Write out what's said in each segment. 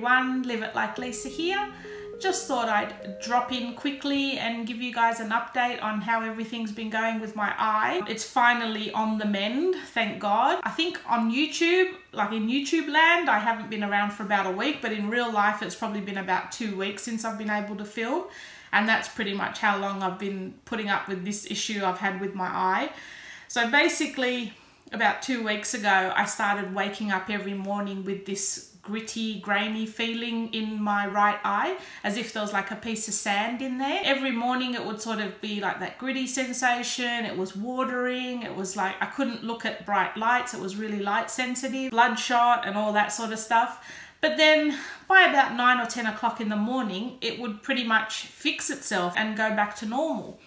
everyone, Live It Like Lisa here. Just thought I'd drop in quickly and give you guys an update on how everything's been going with my eye. It's finally on the mend, thank God. I think on YouTube, like in YouTube land, I haven't been around for about a week, but in real life it's probably been about 2 weeks since I've been able to film. And that's pretty much how long I've been putting up with this issue I've had with my eye. So basically, about 2 weeks ago, I started waking up every morning with this gritty, grainy feeling in my right eye, as if there was like a piece of sand in there. Every morning it would sort of be like that gritty sensation. It was watering. It was like I couldn't look at bright lights. It was really light sensitive, bloodshot and all that sort of stuff. But then by about 9 or 10 o'clock in the morning, it would pretty much fix itself and go back to normal.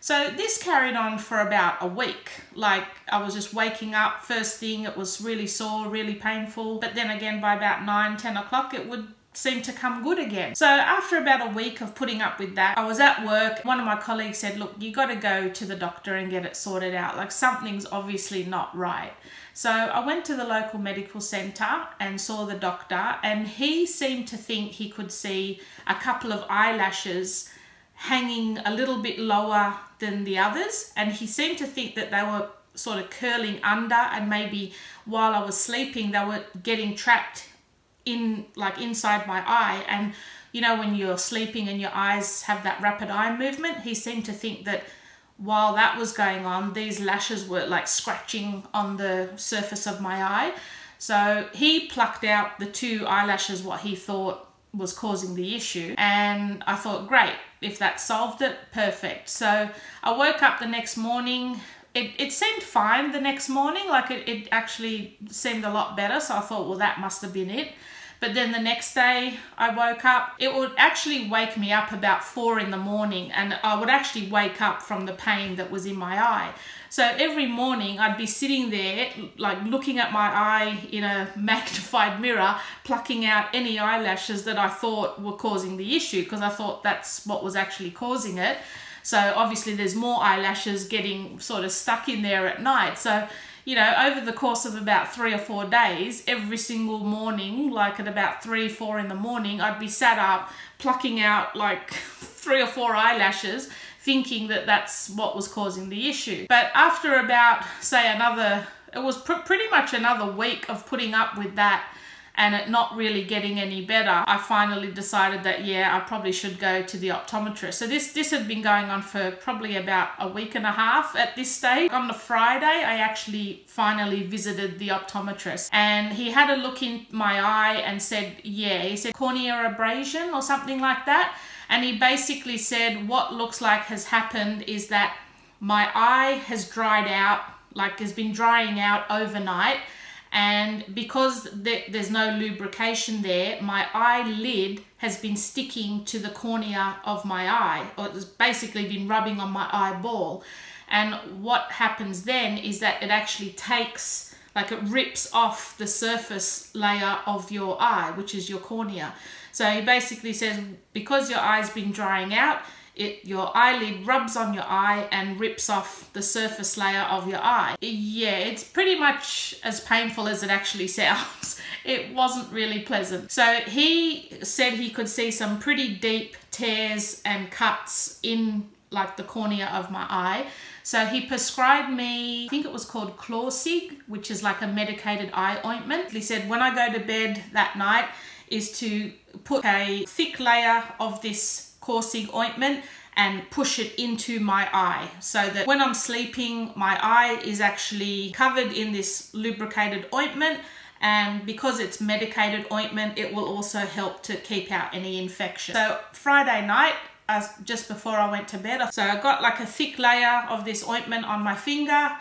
So this carried on for about a week. Like I was just waking up, first thing it was really sore, really painful. But then again by about 9, 10 o'clock it would seem to come good again. So after about a week of putting up with that, I was at work. One of my colleagues said, look, you got to go to the doctor and get it sorted out. Like something's obviously not right. So I went to the local medical centre and saw the doctor, and he seemed to think he could see a couple of eyelashes hanging a little bit lower than the others, and he seemed to think that they were sort of curling under, and maybe while I was sleeping they were getting trapped in like inside my eye. And you know when you're sleeping and your eyes have that rapid eye movement, he seemed to think that while that was going on, these lashes were like scratching on the surface of my eye. So he plucked out the 2 eyelashes what he thought was causing the issue, and I thought, great, if that solved it, perfect. So I woke up the next morning. It seemed fine the next morning, like it actually seemed a lot better, so I thought, well, that must have been it. But then the next day I woke up, it would actually wake me up about 4 in the morning, and I would actually wake up from the pain that was in my eye. So every morning I'd be sitting there like looking at my eye in a magnified mirror, plucking out any eyelashes that I thought were causing the issue, because I thought that's what was actually causing it. So obviously there's more eyelashes getting sort of stuck in there at night. So, you know, over the course of about 3 or 4 days, every single morning, like at about 3, 4 in the morning, I'd be sat up plucking out like 3 or 4 eyelashes, thinking that that's what was causing the issue. But after about, say, it was pretty much another week of putting up with that and it not really getting any better, I finally decided that, yeah, I probably should go to the optometrist. So this had been going on for probably about a week and a half at this stage. On the Friday, I actually finally visited the optometrist, and he had a look in my eye and said, yeah, he said cornea abrasion or something like that. And he basically said what looks like has happened is that my eye has dried out, like has been drying out overnight. And because there's no lubrication there, my eyelid has been sticking to the cornea of my eye, or it's basically been rubbing on my eyeball. And what happens then is that it actually takes, like it rips off the surface layer of your eye, which is your cornea. So he basically says, because your eye's been drying out, your eyelid rubs on your eye and rips off the surface layer of your eye. Yeah, it's pretty much as painful as it actually sounds. It wasn't really pleasant. So he said he could see some pretty deep tears and cuts in like the cornea of my eye. So he prescribed me, I think it was called Clausig, which is like a medicated eye ointment. He said when I go to bed that night is to put a thick layer of this Clausig ointment and push it into my eye, so that when I'm sleeping, my eye is actually covered in this lubricated ointment, and because it's medicated ointment, it will also help to keep out any infection. So Friday night, just before I went to bed, so I got like a thick layer of this ointment on my finger,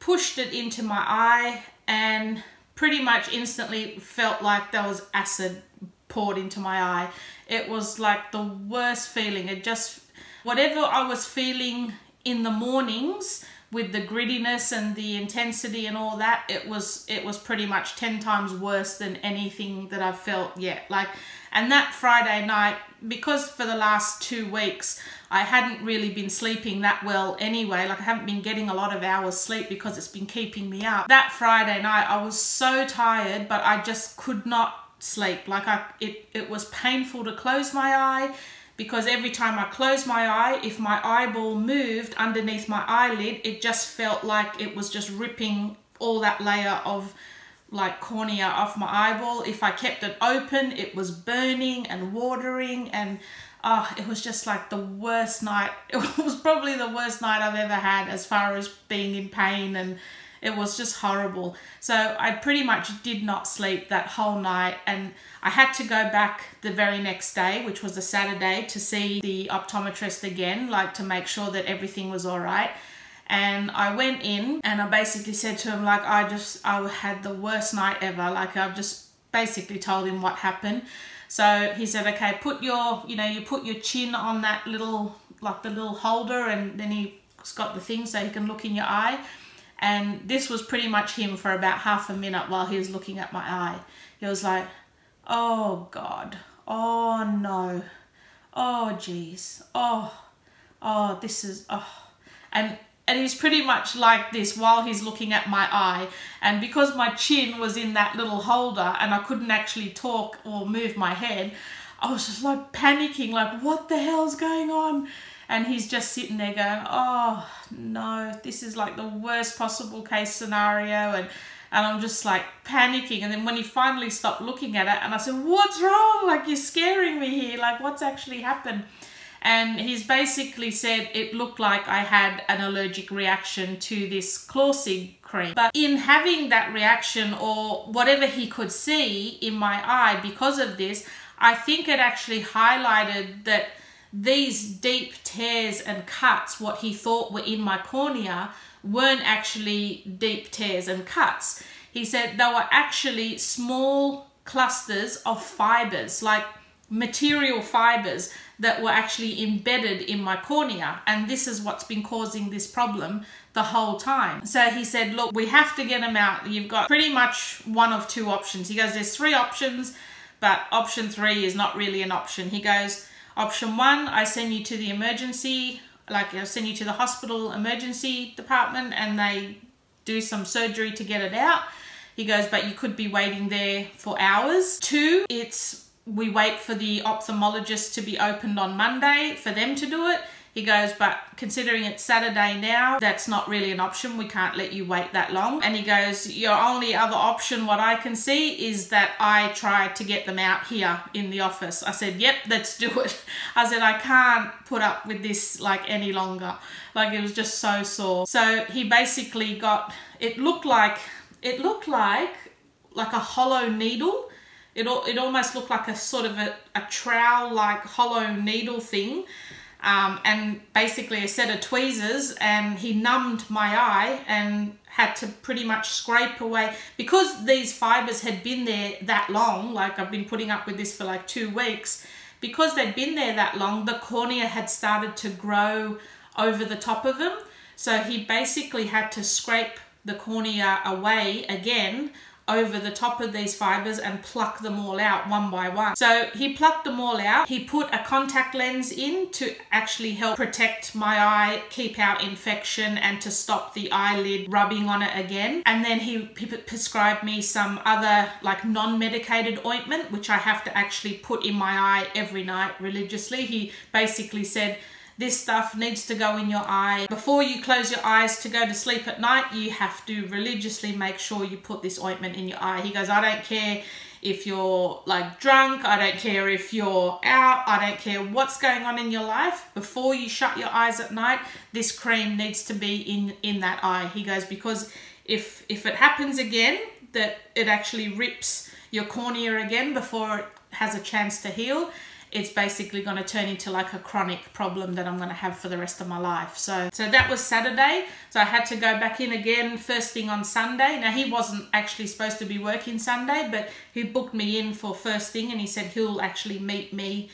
pushed it into my eye, and pretty much instantly felt like there was acid poured into my eye. It was like the worst feeling. It just, whatever I was feeling in the mornings with the grittiness and the intensity and all that, it was pretty much 10 times worse than anything that I've felt yet. Like, and that Friday night, because for the last 2 weeks I hadn't really been sleeping that well anyway, like I haven't been getting a lot of hours sleep because it's been keeping me up. That Friday night I was so tired, but I just could not sleep. Like it was painful to close my eye, because every time I closed my eye, if my eyeball moved underneath my eyelid, it just felt like it was just ripping all that layer of like cornea off my eyeball. If I kept it open, it was burning and watering, and it was just like the worst night. It was probably the worst night I've ever had as far as being in pain, and it was just horrible. So I pretty much did not sleep that whole night, and I had to go back the very next day, which was a Saturday, to see the optometrist again, like to make sure that everything was all right. And I went in and I basically said to him, like, I had the worst night ever. Like, I've just basically told him what happened. So he said, okay, put your, you put your chin on that little, like the little holder, and then he's got the thing so he can look in your eye. And this was pretty much him for about half a minute while he was looking at my eye. He was like, oh God, oh no, oh geez, oh, this is, and he's pretty much like this while he's looking at my eye. And because my chin was in that little holder and I couldn't actually talk or move my head, I was just like panicking, like, what the hell's going on? And he's just sitting there going, oh no, this is like the worst possible case scenario. And I'm just like panicking. And then when he finally stopped looking at it, and I said, what's wrong? Like, you're scaring me here. Like, what's actually happened? And he's basically said it looked like I had an allergic reaction to this Clawsig cream. But in having that reaction, or whatever he could see in my eye because of this, I think it actually highlighted that these deep tears and cuts, what he thought were in my cornea, weren't actually deep tears and cuts. He said they were actually small clusters of fibers, like material fibers that were actually embedded in my cornea, and this is what's been causing this problem the whole time. So he said, look, we have to get them out. You've got pretty much one of two options. He goes, there's three options, but option 3 is not really an option. He goes, option 1, I send you to the emergency, like I'll send you to the hospital emergency department and they do some surgery to get it out. He goes, but you could be waiting there for hours. 2, we wait for the ophthalmologist to be opened on Monday for them to do it. He goes, but considering it's Saturday now, that's not really an option. We can't let you wait that long. And he goes, your only other option, what I can see, is that I try to get them out here in the office. I said, yep, let's do it. I said, I can't put up with this like any longer. Like, it was just so sore. So he basically got, it looked like a hollow needle. It almost looked like a sort of a trowel, like hollow needle thing. And basically a set of tweezers, and he numbed my eye and had to pretty much scrape away. Because these fibers had been there that long, like I've been putting up with this for like 2 weeks, because they'd been there that long, the cornea had started to grow over the top of them. So he basically had to scrape the cornea away again over the top of these fibers and pluck them all out one by one. So he plucked them all out. He put a contact lens in to actually help protect my eye, keep out infection, and to stop the eyelid rubbing on it again. And then he prescribed me some other like non-medicated ointment, which I have to actually put in my eye every night religiously. He basically said, this stuff needs to go in your eye. Before you close your eyes to go to sleep at night, you have to religiously make sure you put this ointment in your eye. He goes, I don't care if you're like drunk, I don't care if you're out, I don't care what's going on in your life. Before you shut your eyes at night, this cream needs to be in that eye. He goes, because if it happens again, that it actually rips your cornea again before it has a chance to heal, it's basically going to turn into like a chronic problem that I'm going to have for the rest of my life. So that was Saturday. So I had to go back in again first thing on Sunday. Now, he wasn't actually supposed to be working Sunday, but he booked me in for first thing, and he said he'll actually meet me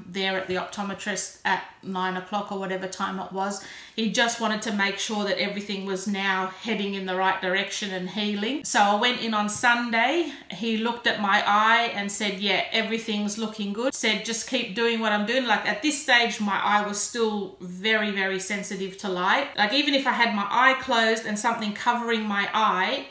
there at the optometrist at 9 o'clock or whatever time it was. He just wanted to make sure that everything was now heading in the right direction and healing. So I went in on Sunday. He looked at my eye and said, yeah, everything's looking good. Said, just keep doing what I'm doing. Like, at this stage, my eye was still very, very sensitive to light. Like, even if I had my eye closed and something covering my eye,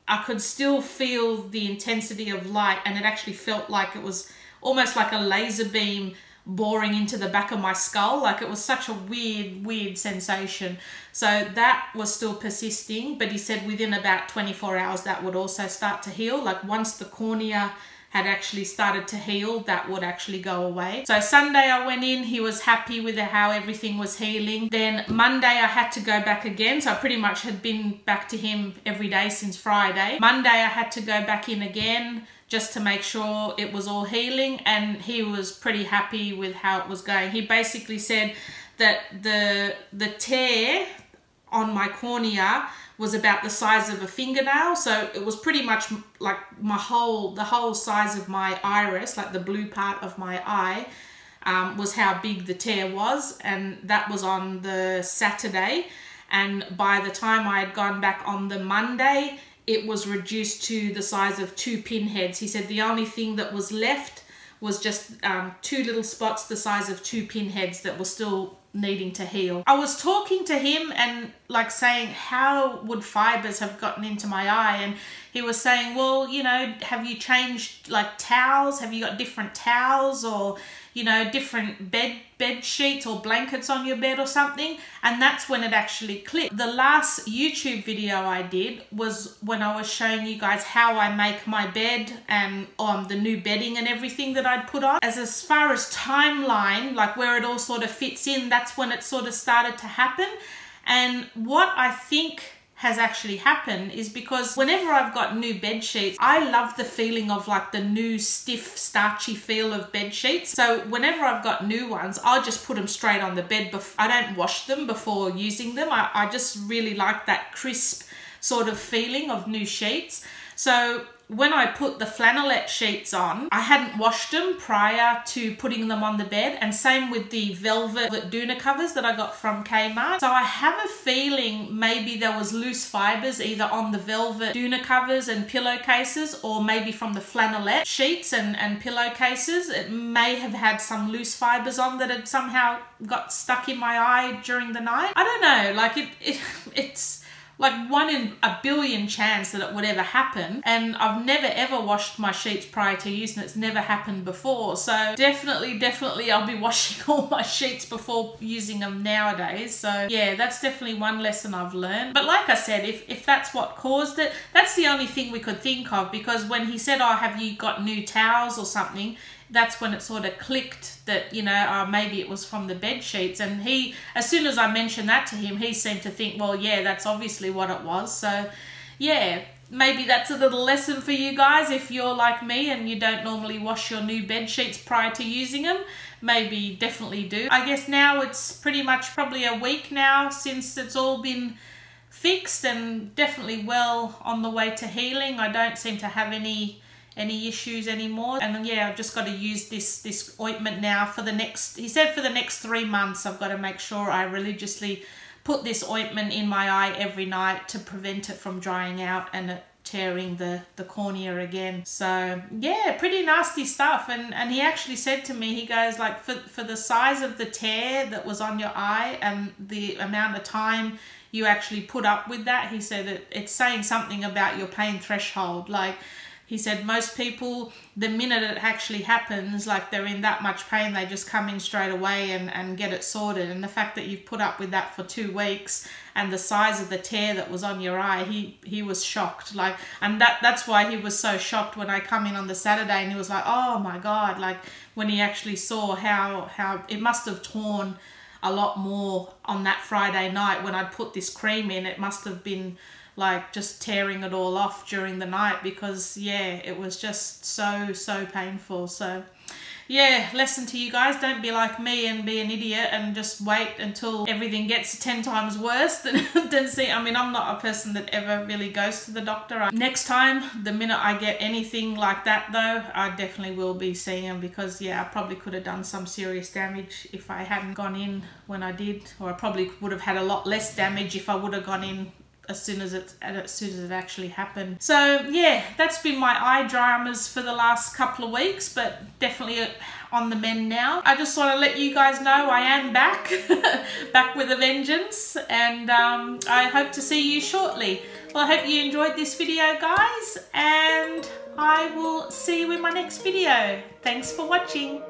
I could still feel the intensity of light, and it actually felt like it was almost like a laser beam boring into the back of my skull. Like, it was such a weird sensation. So that was still persisting, but he said within about 24 hours that would also start to heal. Like, once the cornea had actually started to heal, that would actually go away. So Sunday I went in, he was happy with how everything was healing. Then Monday I had to go back again. So I pretty much had been back to him every day since Friday. Monday I had to go back in again just to make sure it was all healing, and he was pretty happy with how it was going. He basically said that the tear on my cornea was about the size of a fingernail, so it was pretty much like the whole size of my iris, like the blue part of my eye, was how big the tear was, and that was on the Saturday. And by the time I had gone back on the Monday, it was reduced to the size of 2 pinheads. He said the only thing that was left was just 2 little spots the size of 2 pinheads that were still needing to heal. I was talking to him and like saying, how would fibers have gotten into my eye? And he was saying, well, you know, have you changed like towels? Have you got different towels, or, you know, different bed sheets or blankets on your bed or something? And that's when it actually clicked. The last YouTube video I did was when I was showing you guys how I make my bed and the new bedding and everything that I'd put on. As far as timeline, like where it all sort of fits in, that's when it sort of started to happen. And what I think has actually happened is because whenever I've got new bed sheets, I love the feeling of like the new stiff starchy feel of bed sheets. So whenever I've got new ones, I'll just put them straight on the bed. I don't wash them before using them. I just really like that crisp sort of feeling of new sheets. So when I put the flannelette sheets on, I hadn't washed them prior to putting them on the bed, and same with the velvet doona covers that I got from Kmart. So I have a feeling maybe there was loose fibers either on the velvet doona covers and pillowcases, or maybe from the flannelette sheets and pillowcases. It may have had some loose fibers on that had somehow got stuck in my eye during the night. I don't know, like it's like 1 in a billion chance that it would ever happen, and I've never ever washed my sheets prior to use, and it's never happened before. So definitely I'll be washing all my sheets before using them nowadays. So yeah, that's definitely one lesson I've learned. But like I said, if that's what caused it, that's the only thing we could think of, because when he said, oh, have you got new towels or something, that's when it sort of clicked that, you know, maybe it was from the bed sheets. And he, as soon as I mentioned that to him, he seemed to think, well, yeah, that's obviously what it was. So yeah, maybe that's a little lesson for you guys. If you're like me and you don't normally wash your new bed sheets prior to using them, maybe definitely do. I guess now it's pretty much probably a week now since it's all been fixed, and definitely well on the way to healing. I don't seem to have any issues anymore. And then yeah, I've just got to use this ointment now for the next, he said for the next 3 months I've got to make sure I religiously put this ointment in my eye every night to prevent it from drying out and it tearing the cornea again. So yeah, pretty nasty stuff. And he actually said to me, he goes like, for the size of the tear that was on your eye and the amount of time you actually put up with that, he said it's saying something about your pain threshold. Like, he said most people, the minute it actually happens, like they're in that much pain, they just come in straight away and get it sorted. And the fact that you've put up with that for 2 weeks and the size of the tear that was on your eye, he was shocked. Like, and that's why he was so shocked when I come in on the Saturday, and he was like, oh my God, like when he actually saw how it must have torn a lot more on that Friday night when I'd put this cream in. It must have been like just tearing it all off during the night, because yeah, it was just so painful. So yeah, lesson to you guys, don't be like me and be an idiot and just wait until everything gets 10 times worse than see. I mean, I'm not a person that ever really goes to the doctor. Next time, the minute I get anything like that though, I definitely will be seeing him, because yeah, I probably could have done some serious damage if I hadn't gone in when I did, or I probably would have had a lot less damage if I would have gone in as soon as it actually happened. So yeah, that's been my eye dramas for the last couple of weeks, but definitely on the mend now. I just want to let you guys know I am back back with a vengeance, and I hope to see you shortly. Well, I hope you enjoyed this video, guys, and I will see you in my next video. Thanks for watching.